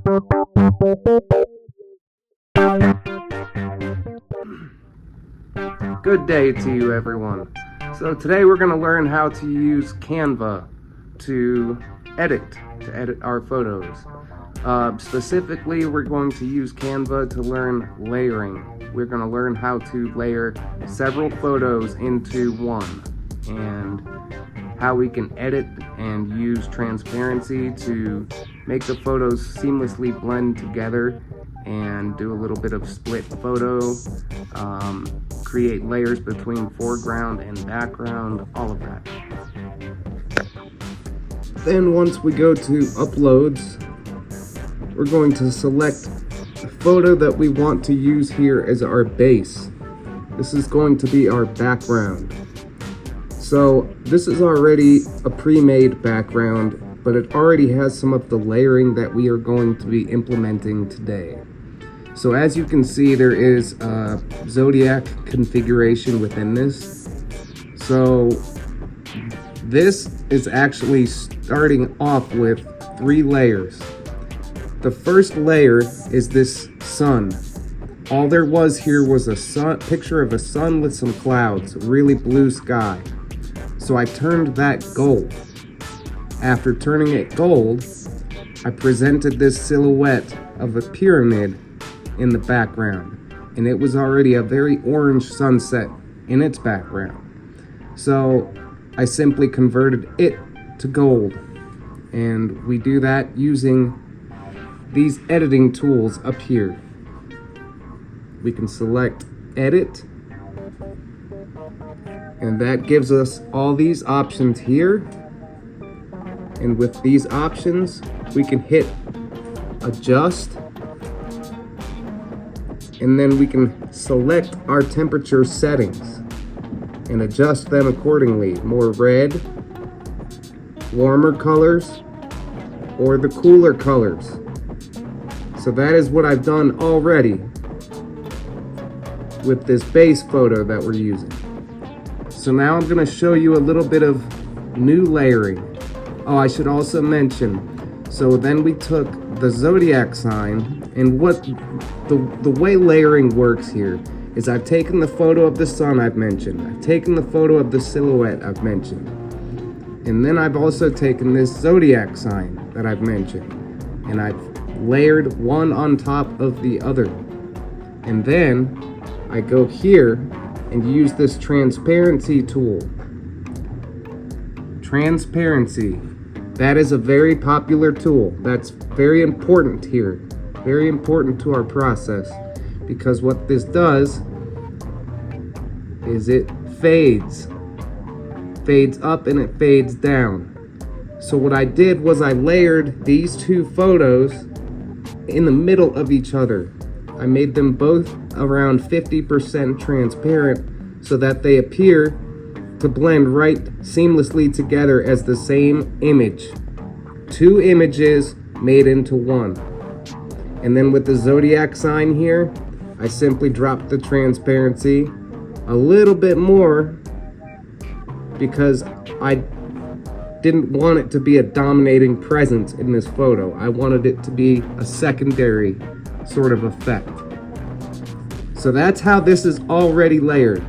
Good day to you, everyone. So today we're going to learn how to use Canva to edit our photos. Specifically, we're going to use Canva to learn layering. We're going to learn how to layer several photos into one, and how we can edit and use transparency to make the photos seamlessly blend together, and do a little bit of split photo, create layers between foreground and background, all of that. Then once we go to uploads, we're going to select the photo that we want to use here as our base. This is going to be our background. So this is already a pre-made background, but it already has some of the layering that we are going to be implementing today. So as you can see, there is a zodiac configuration within this. So this is actually starting off with 3 layers. The first layer is this sun. All there was here was a picture of a sun with some clouds, really blue sky. So I turned that gold. After turning it gold, I presented this silhouette of a pyramid in the background, and it was already a very orange sunset in its background. So I simply converted it to gold, and we do that using these editing tools up here. We can select edit, and that gives us all these options here. And with these options, we can hit adjust, and then we can select our temperature settings and adjust them accordingly. More red, warmer colors, or the cooler colors. So that is what I've done already with this base photo that we're using. So now I'm going to show you a little bit of new layering. Oh, I should also mention, so then we took the zodiac sign, and what the way layering works here is I've taken the photo of the sun I've mentioned, I've taken the photo of the silhouette I've mentioned, and then I've also taken this zodiac sign that I've mentioned, and I've layered one on top of the other. And then I go here and use this transparency tool. Transparency. That is a very popular tool. That's very important here. Very important to our process, because what this does is it fades up and it fades down. So what I did was I layered these 2 photos in the middle of each other. I made them both around 50% transparent so that they appear to blend right seamlessly together as the same image. 2 images made into one. And then with the zodiac sign here, I simply dropped the transparency a little bit more because I didn't want it to be a dominating presence in this photo. I wanted it to be a secondary sort of effect. So that's how this is already layered.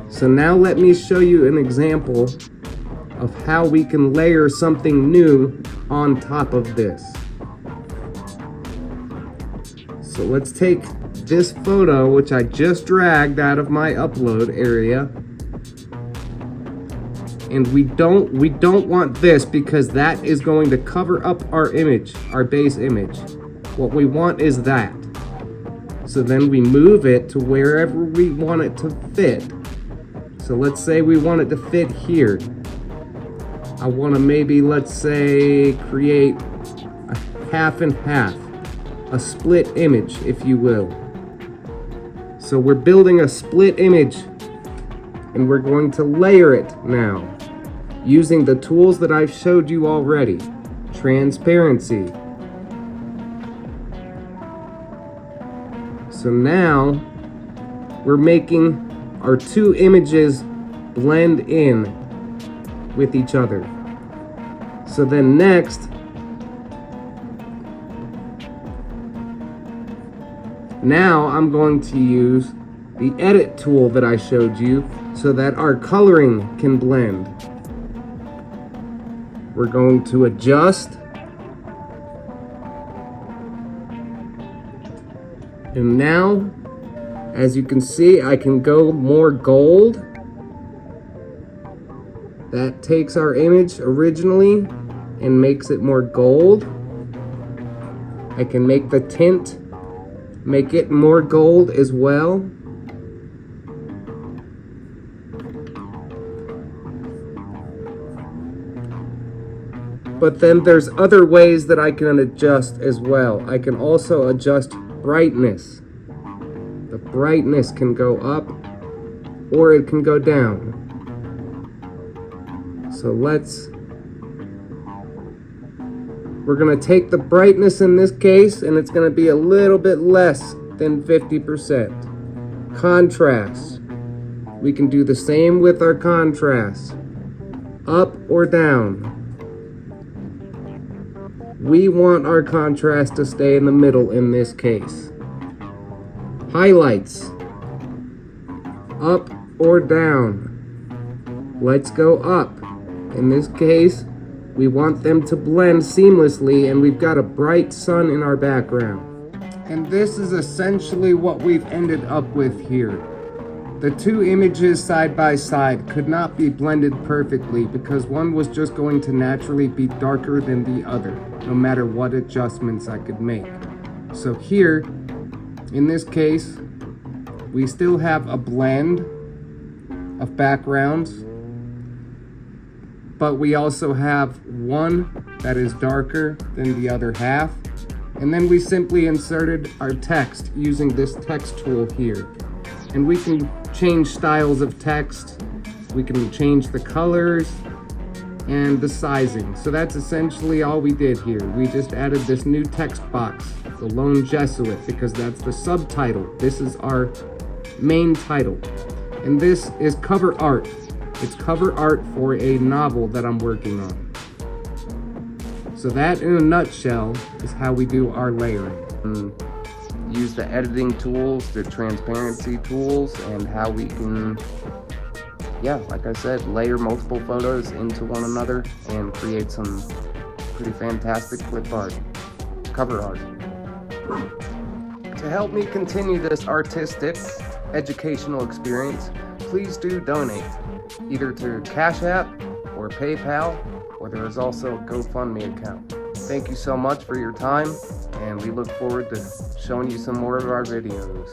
So now let me show you an example of how we can layer something new on top of this. So let's take this photo, which I just dragged out of my upload area, and we don't want this because that is going to cover up our image, our base image. What we want is that. So then we move it to wherever we want it to fit. So let's say we want it to fit here. I want to maybe, let's say, create a half and half, a split image, if you will. So we're building a split image, and we're going to layer it now using the tools that I've showed you already. Transparency. So now we're making our 2 images blend in with each other. So then next, Now I'm going to use the edit tool that I showed you so that our coloring can blend. We're going to adjust. And now, as you can see, I can go more gold. That takes our image originally and makes it more gold. I can make the tint, make it more gold as well. But then there's other ways that I can adjust as well. I can also adjust brightness. The brightness can go up or it can go down. So we're gonna take the brightness in this case and it's gonna be a little bit less than 50%. Contrast. We can do the same with our contrast. Up or down. We want our contrast to stay in the middle in this case. Highlights. Up or down. Let's go up. In this case, we want them to blend seamlessly and we've got a bright sun in our background. And this is essentially what we've ended up with here. The two images side by side could not be blended perfectly because one was just going to naturally be darker than the other, no matter what adjustments I could make. So here, in this case, we still have a blend of backgrounds, but we also have one that is darker than the other half. And then we simply inserted our text using this text tool here. And we can change styles of text, we can change the colors and the sizing. So that's essentially all we did here. We just added this new text box, the Lone Jesuit, because that's the subtitle. This is our main title. And this is cover art. It's cover art for a novel that I'm working on. So that in a nutshell is how we do our layering. Use the editing tools, the transparency tools, and how we can, like I said, layer multiple photos into one another and create some pretty fantastic clip art, cover art. To help me continue this artistic, educational experience, please do donate, either to Cash App or PayPal, or there is also a GoFundMe account. Thank you so much for your time, and we look forward to showing you some more of our videos.